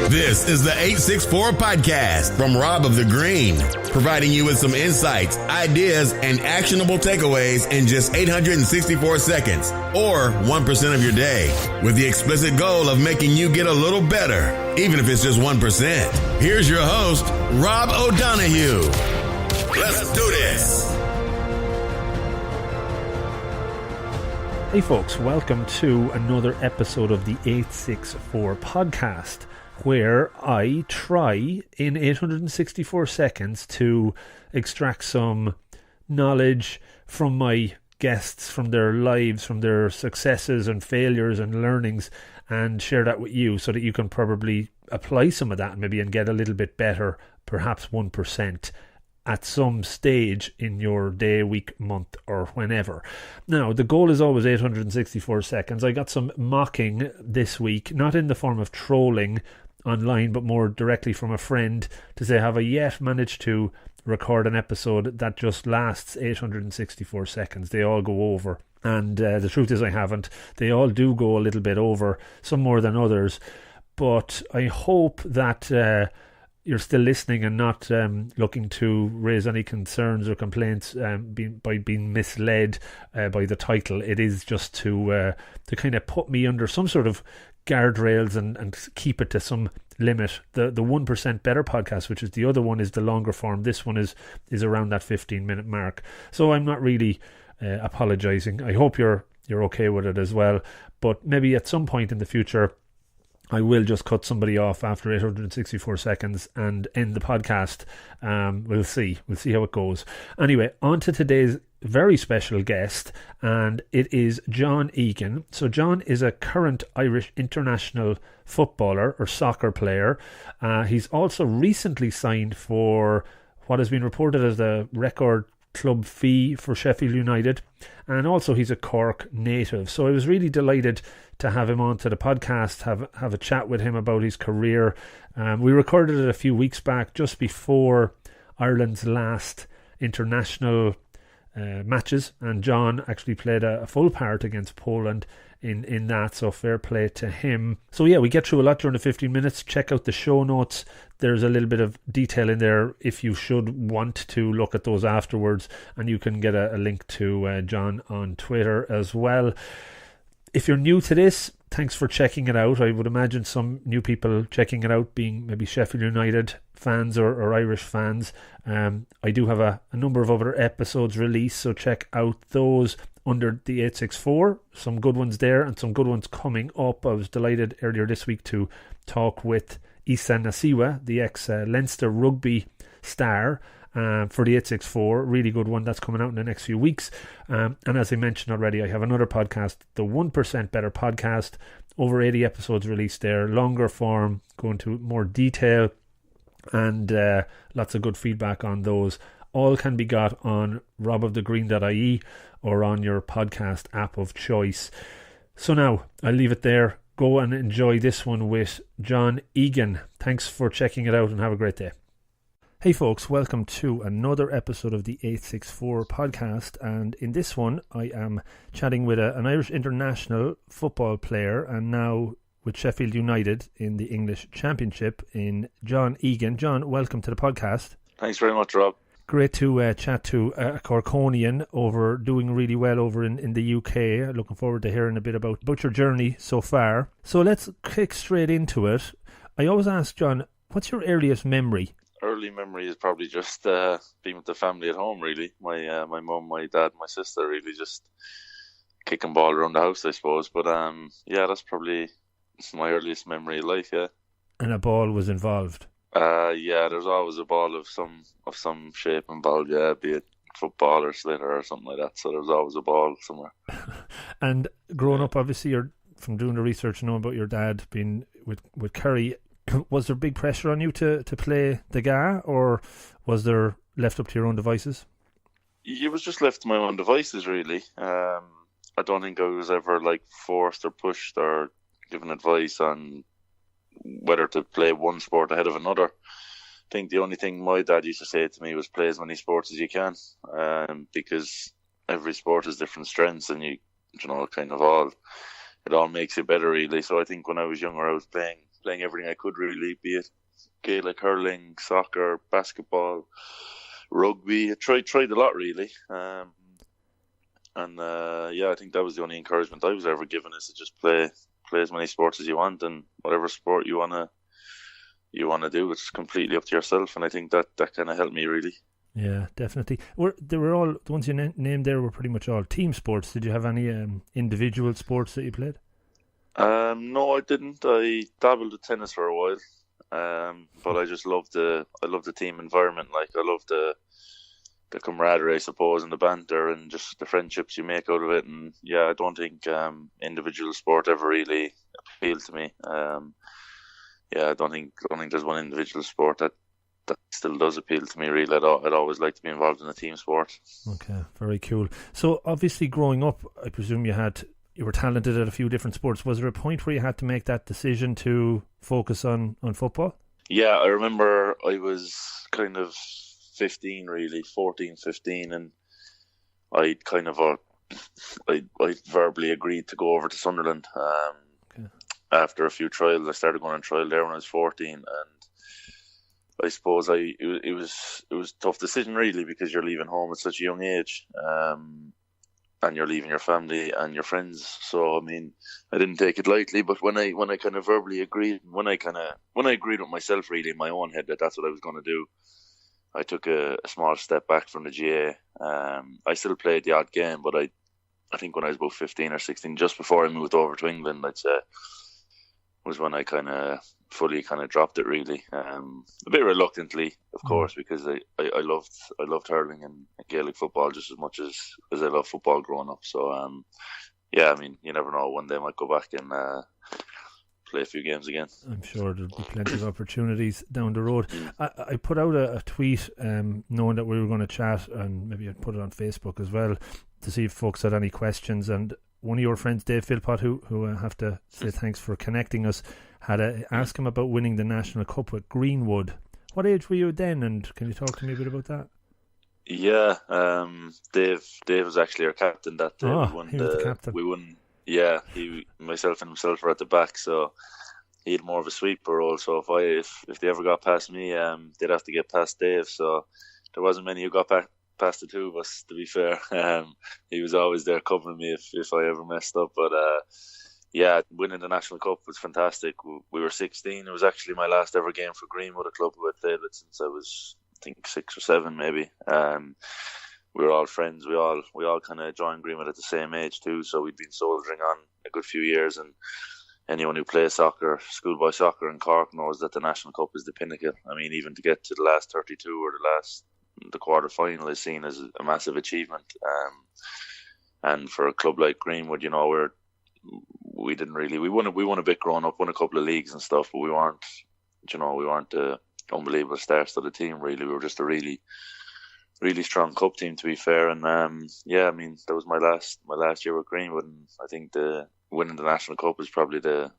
This is the 864 podcast from Rob of the Green, providing you with some insights, ideas, and actionable takeaways in just 864 seconds, or 1% of your day, with the explicit goal of making you get a little better, even if it's just 1%. Here's your host, Rob O'Donoghue. Let's do this. Hey folks, welcome to another episode of the 864 podcast, where I try in 864 seconds to extract some knowledge from my guests, from their lives, from their successes and failures and learnings, and share that with you so that you can probably apply some of that maybe and get a little bit better, perhaps 1%. At some stage in your day, week, month, or whenever. Now, the goal is always 864 seconds. I got some mocking this week, not in the form of trolling online, but more directly from a friend to say, have I yet managed to record an episode that just lasts 864 seconds? They all go over. And the truth is I haven't. They all do go a little bit over, some more than others. But I hope that you're still listening and not looking to raise any concerns or complaints by being misled by the title. It is just to kind of put me under some sort of guardrails and keep it to some limit. The 1% Better podcast, which is the other one, is the longer form. This one is around that 15-minute mark. So I'm not really apologising. I hope you're okay with it as well. But maybe at some point in the future, I will just cut somebody off after 864 seconds and end the podcast. We'll see. We'll see how it goes. Anyway, on to today's very special guest, and it is John Egan. So John is a current Irish international footballer or soccer player. He's also recently signed for what has been reported as the record club fee for Sheffield United, and also he's a Cork native. So I was really delighted to have him onto the podcast, have a chat with him about his career. We recorded it a few weeks back, just before Ireland's last international matches, and John actually played a full part against Poland in that, so fair play to him. So yeah, we get through a lot during the 15 minutes. Check out the show notes. There's a little bit of detail in there if you should want to look at those afterwards, and you can get a link to John on Twitter as well. If you're new to this, thanks for checking it out. I would imagine some new people checking it out being maybe Sheffield United fans or Irish fans. I do have a number of other episodes released, so check out those under the 864. Some good ones there and some good ones coming up. I was delighted earlier this week to talk with Isa Nacewa, the ex-Leinster Rugby star, for the 864. Really good one that's coming out in the next few weeks. And as I mentioned already, I have another podcast, the 1% Better podcast, over 80 episodes released there, longer form, go into more detail, and lots of good feedback on those. All can be got on robofthegreen.ie or on your podcast app of choice. So now I'll leave it there. Go and enjoy this one with John Egan. Thanks for checking it out and have a great day. Hey folks, welcome to another episode of the 864 podcast, and in this one I am chatting with an Irish international football player and now with Sheffield United in the English Championship, in John Egan. John, welcome to the podcast. Thanks very much, Rob. Great to chat to a Corkonian doing really well over in the UK. Looking forward to hearing a bit about your journey so far. So let's kick straight into it. I always ask, John, what's your earliest memory? Early memory is probably just being with the family at home, really. My mum, my dad, my sister, really just kicking ball around the house, I suppose. But yeah, that's probably my earliest memory of life, yeah. And a ball was involved? Yeah, there's always a ball of some shape involved, yeah, be it football or sliotar or something like that. So there's always a ball somewhere. And growing up, obviously, you're from doing the research, knowing about your dad being with Kerry. Was there big pressure on you to play the GA, or was there left up to your own devices? It was just left to my own devices, really. I don't think I was ever forced or pushed or given advice on whether to play one sport ahead of another. I think the only thing my dad used to say to me was play as many sports as you can, because every sport has different strengths, and it all makes you better, really. So I think when I was younger, I was playing playing everything I could really, be it Gaelic hurling, soccer, basketball, rugby. I tried a lot really. I think that was the only encouragement I was ever given, is to just play as many sports as you want, and whatever sport you wanna do, it's completely up to yourself. And I think that kind of helped me really. Yeah, definitely. They were all, the ones you named there were pretty much all team sports. Did you have any individual sports that you played? No, I didn't. I dabbled with tennis for a while, but I just loved the team environment. Like, I loved the camaraderie, I suppose, and the banter, and just the friendships you make out of it. And yeah, I don't think individual sport ever really appealed to me. I don't think there's one individual sport that still does appeal to me really. I'd always like to be involved in a team sport. Okay, very cool. So obviously growing up, I presume you were talented at a few different sports. Was there a point where you had to make that decision to focus on football? Yeah, I remember I was kind of 15 really, 14, 15, and I kind of I verbally agreed to go over to Sunderland. After a few trials. I started going on trial there when I was 14, and I suppose it was a tough decision really, because you're leaving home at such a young age, and you're leaving your family and your friends. So I mean, I didn't take it lightly. But when I kind of verbally agreed, when I agreed with myself really in my own head that that's what I was going to do, I took a small step back from the GA. I still played the odd game, but I think when I was about 15 or 16, just before I moved over to England, I'd say, was when I kind of fully kind of dropped it really, a bit reluctantly, of course, because I loved hurling and Gaelic football just as much as I loved football growing up. So I mean, you never know, one day I might go back and play a few games again. I'm sure there'll be plenty of opportunities down the road. I put out a tweet knowing that we were going to chat, and maybe I'd put it on Facebook as well to see if folks had any questions. And one of your friends, Dave Philpott, who I have to say thanks for connecting us, had asked him about winning the National Cup with Greenwood. What age were you then, and can you talk to me a bit about that? Yeah, Dave was actually our captain that day. He was the captain. We won. Yeah, myself and himself were at the back, so he had more of a sweeper role. So if they ever got past me, they'd have to get past Dave. So there wasn't many who got past the two of us, to be fair. He was always there covering me if I ever messed up. But winning the National Cup was fantastic. We were 16. It was actually my last ever game for Greenwood, a club who I'd played with since I was, I think, 6 or 7 maybe. We were all friends. We all kind of joined Greenwood at the same age too, so we'd been soldiering on a good few years. And anyone who plays soccer, schoolboy soccer in Cork, knows that the National Cup is the pinnacle. I mean, even to get to the last 32 or the quarter final is seen as a massive achievement. And for a club like Greenwood, you know, we won a bit growing up, won a couple of leagues and stuff, but we weren't the unbelievable stars to the team really. We were just a really, really strong cup team, to be fair. And I mean, that was my last year with Greenwood, and I think winning the National Cup is probably the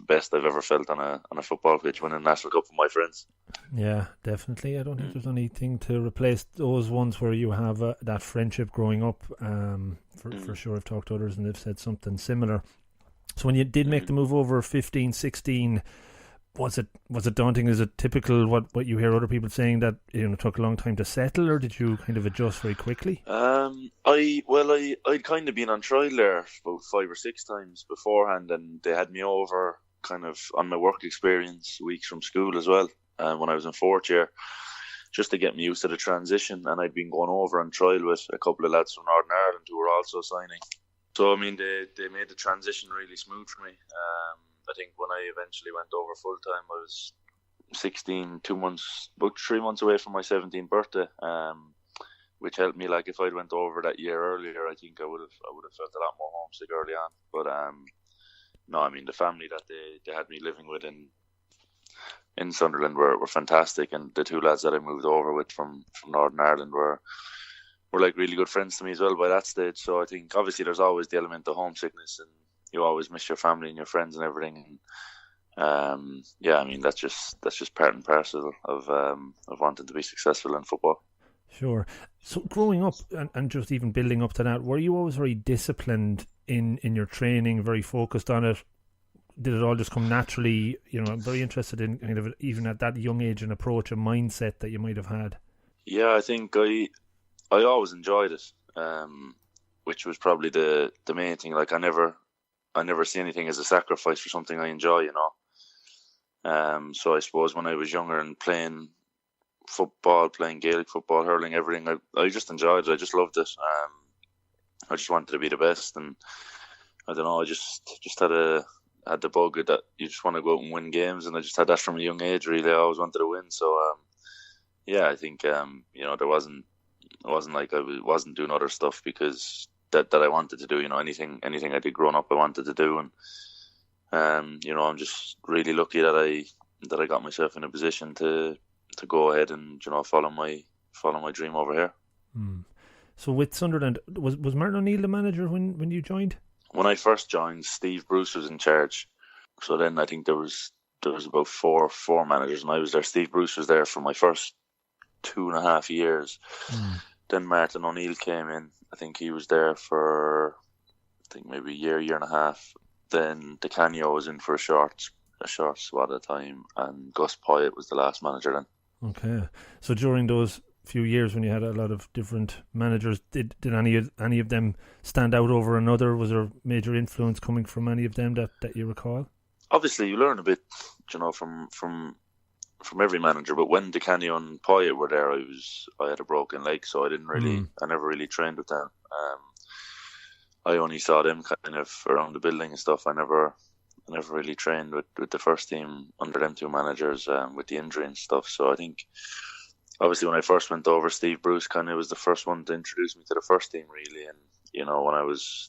best I've ever felt on a football pitch, winning the National Cup with my friends. Yeah, definitely. I don't think there's anything to replace those ones where you have that friendship growing up. For sure, I've talked to others and they've said something similar. So when you did make the move over 15, 16, was it daunting? Is it typical what you hear other people saying, that it took a long time to settle, or did you kind of adjust very quickly? I'd kind of been on trial there about 5 or 6 times beforehand, and they had me over kind of on my work experience weeks from school as well, when I was in 4th year, just to get me used to the transition. And I'd been going over on trial with a couple of lads from Northern Ireland who were also signing. So I mean, they made the transition really smooth for me. I think when I eventually went over full time, I was 16, about 3 months away from my 17th birthday, which helped me. Like, if I'd went over that year earlier, I think I would have felt a lot more homesick early on. But no, I mean, the family that they had me living with in Sunderland were fantastic, and the 2 lads that I moved over with from Northern Ireland were like really good friends to me as well by that stage. So I think obviously there's always the element of homesickness, and you always miss your family and your friends and everything. And I mean, that's just part and parcel of wanting to be successful in football. Sure. So growing up and just even building up to that, were you always very disciplined in your training, very focused on it? did it all just come naturally? You know, I'm very interested in kind of even at that young age an approach, a mindset that you might have had. Yeah, I think I always enjoyed it, which was probably the main thing. Like I never see anything as a sacrifice for something I enjoy, you know. So I suppose when I was younger and playing football, playing Gaelic football, hurling, everything, I just enjoyed it. I just loved it. I just wanted to be the best, and I don't know. I just had the bug that you just want to go out and win games, and I just had that from a young age. Really, I always wanted to win. So yeah, I think you know, it wasn't like I wasn't doing other stuff because that I wanted to do. You know, anything I did growing up, I wanted to do, and you know, I'm just really lucky that I got myself in a position to go ahead and, you know, follow my dream over here. So with Sunderland, was Martin O'Neill the manager when you joined? When I first joined, Steve Bruce was in charge. So then I think there was about four managers, and I was there. Steve Bruce was there for my first 2.5 years. Then Martin O'Neill came in. I think he was there for maybe a year and a half. Then De Canio was in for a short swat at a time, and Gus Poyet was the last manager then. Okay, so during those few years when you had a lot of different managers, did any of them stand out over another? Was there major influence coming from any of them that you recall? Obviously, you learn a bit, you know, from every manager. But when De Canio and Poyet were there, I had a broken leg, so I never really trained with them. I only saw them kind of around the building and stuff. I never really trained with the first team under them two managers with the injury and stuff. So I think, obviously, when I first went over, Steve Bruce kind of was the first one to introduce me to the first team, really. And, you know, when I was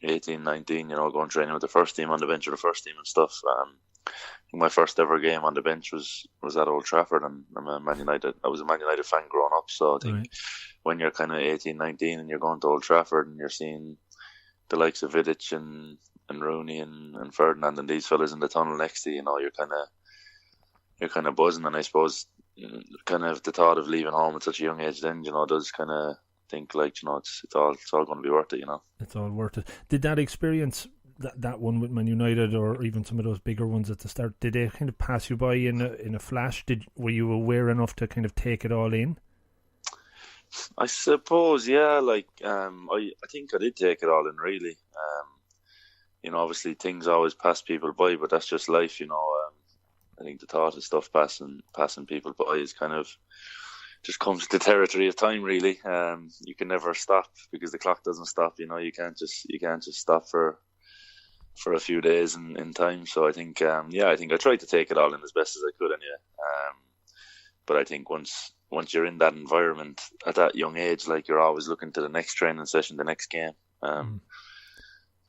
18, 19, you know, going training with the first team on the bench of the first team and stuff, I think my first ever game on the bench was at Old Trafford, and I was a Man United fan growing up. So I think when you're kind of 18, 19 and you're going to Old Trafford and you're seeing the likes of Vidic and Rooney and Ferdinand and these fellas in the tunnel next to you, you know, you're kind of buzzing. And I suppose kind of the thought of leaving home at such a young age then, you know, does kind of think like, you know, it's all going to be worth it, you know. It's all worth it. Did that experience, that one with Man United, or even some of those bigger ones at the start, did they kind of pass you by in a flash? Were you aware enough to kind of take it all in? I suppose, yeah. Like, I think I did take it all in, really. You know, obviously things always pass people by, but that's just life, you know. I think the thought of stuff passing people by is kind of just comes to the territory of time, really. You can never stop because the clock doesn't stop. You know, you can't just stop for a few days in time. So I think, I think I tried to take it all in as best as I could, anyway. But I think once you're in that environment at that young age, like, you're always looking to the next training session, the next game.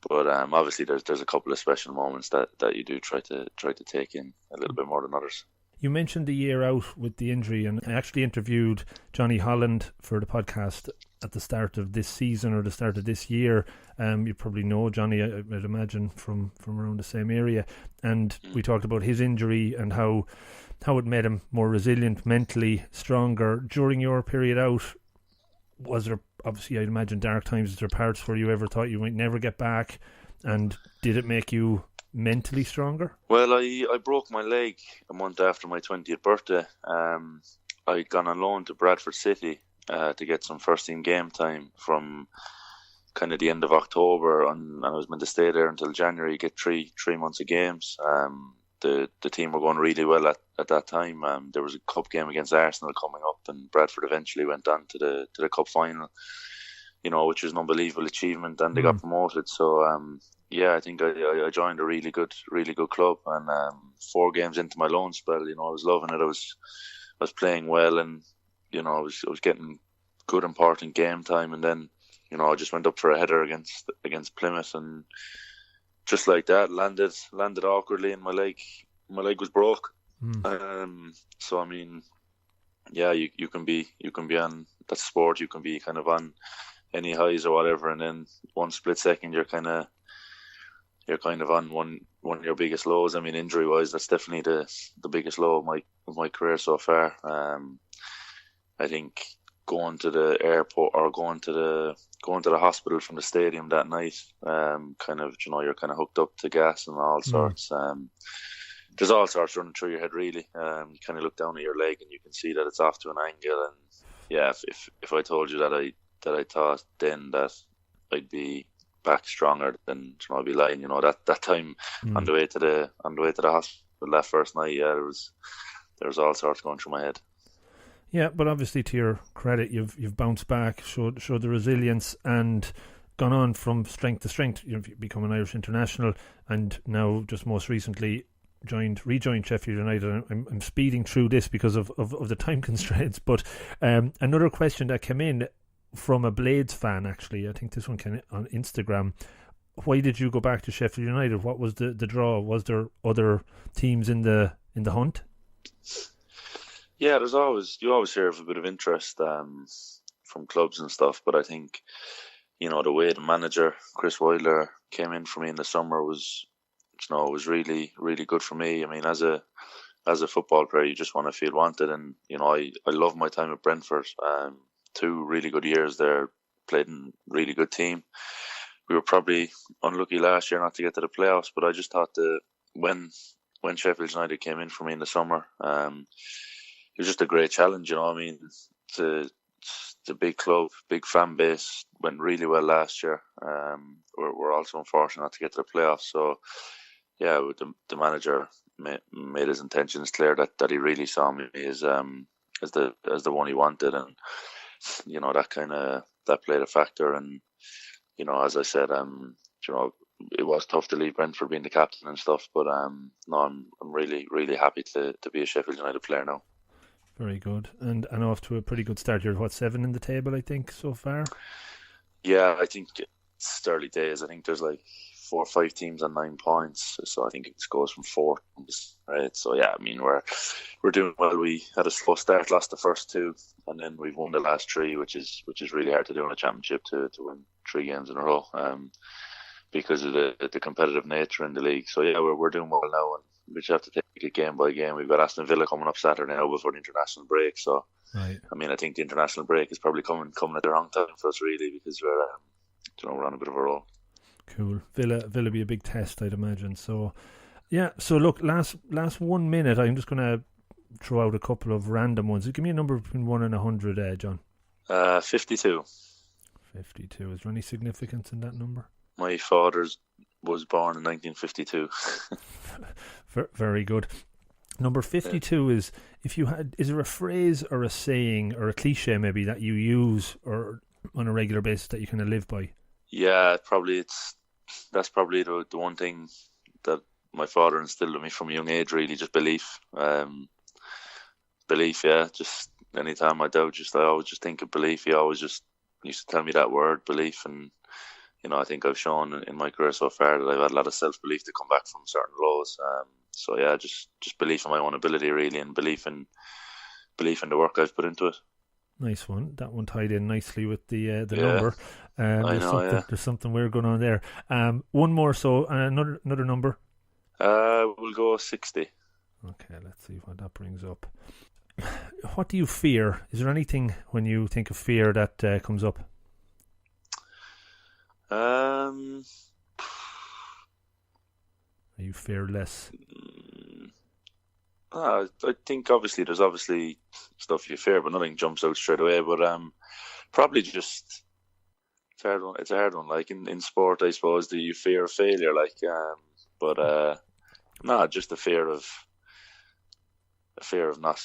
But obviously there's a couple of special moments that you do try to take in a little bit more than others. You mentioned the year out with the injury, and I actually interviewed Johnny Holland for the podcast at the start of this season, or the start of this year. You probably know Johnny, I'd imagine, from around the same area, and we talked about his injury and how it made him more resilient, mentally stronger. During your period out, was there, obviously I'd imagine, dark times? Is there parts where you ever thought you might never get back, and did it make you mentally stronger? Well, I broke my leg a month after my 20th birthday. I'd gone on loan to Bradford City to get some first team game time from kind of the end of October, and I was meant to stay there until January, get three months of games. The team were going really well at that time. There was a cup game against Arsenal coming up, and Bradford eventually went on to the cup final, you know, which was an unbelievable achievement, and they got promoted. So I think I joined a really good club, and 4 games into my loan spell, you know, I was loving it. I was playing well, and, you know, I was getting good important game time, and then, you know, I just went up for a header against Plymouth, and just like that, landed awkwardly, and my leg was broke. So I mean, yeah, you can be on that sport, you can be kind of on any highs or whatever, and then one split second you're kind of on one of your biggest lows. I mean, injury wise, that's definitely the biggest low of my career so far. I think going to the airport or going to going to the hospital from the stadium that night, kind of, you're kind of hooked up to gas and all sorts. There's all sorts running through your head, really. You kind of look down at your leg and you can see that it's off to an angle. And yeah, if I told you that I thought then that I'd be back stronger, then I'd be lying. That time on the way to the hospital that first night, yeah, there was all sorts going through my head. Yeah, but obviously, to your credit, you've bounced back, showed the resilience, and gone on from strength to strength. You've become an Irish international, and now just most recently rejoined Sheffield United. I'm speeding through this because of the time constraints. But another question that came in from a Blades fan, actually, I think this one came in on Instagram. Why did you go back to Sheffield United? What was the draw? Was there other teams in the hunt? Yeah, you always hear of a bit of interest from clubs and stuff, but I think, the way the manager, Chris Wilder, came in for me in the summer was really, really good for me. I mean, as a football player, you just want to feel wanted, and, I love my time at Brentford. 2 really good years there, played in a really good team. We were probably unlucky last year not to get to the playoffs, but I just thought that when Sheffield United came in for me in the summer, it was just a great challenge, I mean, it's a big club, big fan base, went really well last year. We're also unfortunate not to get to the playoffs. So, yeah, the manager made his intentions clear that he really saw me as the one he wanted, and that played a factor. And as I said, it was tough to leave Brentford being the captain and stuff, but I'm really, really happy to be a Sheffield United player now. Very good. And off to a pretty good start. You're 7 in the table, I think, so far? Yeah, I think it's early days. I think there's like 4 or 5 teams on 9 points. So I think it goes from 4. Right. So yeah, I mean, we're doing well. We had a slow start, lost the first 2, and then we've won the last 3, which is really hard to do in a championship, to win 3 games in a row, because of the competitive nature in the league. So yeah, we're doing well now, and we just have to take it game by game. We've got Aston Villa coming up Saturday now before the international break. So, right. I mean, I think the international break is probably coming at the wrong time for us, really, because we're on a bit of a roll. Cool. Villa be a big test, I'd imagine. So, yeah. So look, last 1 minute, I'm just going to throw out a couple of random ones. Give me a number between 1 and 100, John. 52. 52. Is there any significance in that number? My father was born in 1952. Very good. Number 52 is, is there a phrase or a saying or a cliche maybe that you use or on a regular basis that you kind of live by? Yeah, that's probably the one thing that my father instilled in me from a young age, really, just belief. Belief, yeah. Just anytime I doubt, I always just think of belief. He always just used to tell me that word, belief, and I think I've shown in my career so far that I've had a lot of self-belief to come back from certain lows. So yeah, just belief in my own ability, really, and belief in the work I've put into it. Nice one. That one tied in nicely with the number. There's something weird going on there. One more, so another number. We'll go 60. Okay, let's see what that brings up. What do you fear? Is there anything when you think of fear that comes up? Are you fearless? I think there's obviously stuff you fear, but nothing jumps out straight away. But probably just it's a hard one. Like in sport, I suppose, do you fear of failure? Just a fear of not.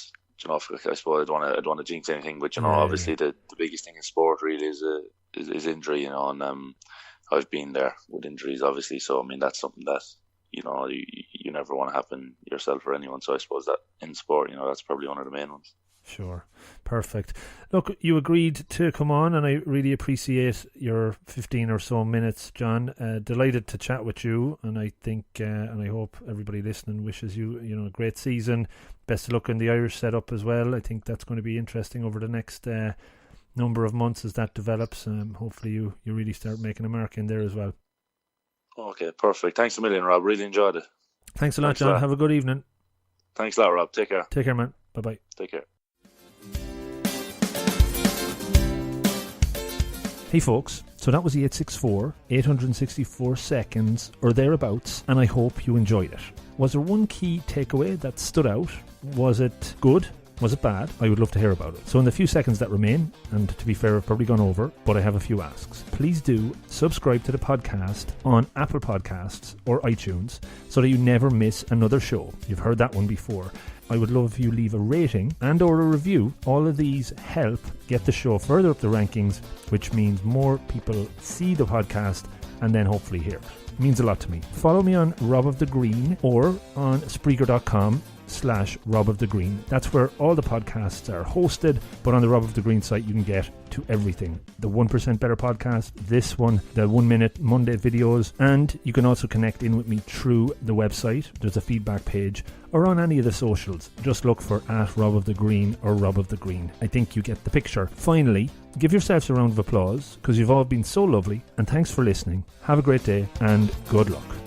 I suppose I don't want to jinx anything, but obviously the biggest thing in sport really is injury. And I've been there with injuries, obviously. So I mean, that's something that you never want to happen yourself or anyone. So I suppose that in sport, that's probably one of the main ones. Sure. Perfect. Look, you agreed to come on, and I really appreciate your 15 or so minutes, John. Delighted to chat with you, and I think and I hope everybody listening wishes you a great season. Best of luck in the Irish setup as well. I think that's going to be interesting over the next number of months as that develops. Hopefully you really start making a mark in there as well. Okay, perfect. Thanks a million, Rob. Really enjoyed it. Thanks a lot, John. Have a good evening. Thanks a lot, Rob. Take care. Take care, man. Bye-bye. Take care. Hey folks, so that was the 864, 864 seconds or thereabouts, and I hope you enjoyed it. Was there one key takeaway that stood out? Was it good? Was it bad? I would love to hear about it. So in the few seconds that remain, and to be fair, I've probably gone over, but I have a few asks. Please do subscribe to the podcast on Apple Podcasts or iTunes so that you never miss another show. You've heard that one before. I would love if you leave a rating and or a review. All of these help get the show further up the rankings, which means more people see the podcast and then hopefully hear it. It means a lot to me. Follow me on Rob of the Green or on Spreaker.com/Rob of the Green. That's where all the podcasts are hosted, but on the Rob of the Green site you can get to everything. The 1% Better podcast, this one, the 1 Minute Monday videos, and you can also connect in with me through the website. There's a feedback page, or on any of the socials. Just look for @Rob of the Green or Rob of the Green. I think you get the picture. Finally, give yourselves a round of applause because you've all been so lovely, and thanks for listening. Have a great day and good luck.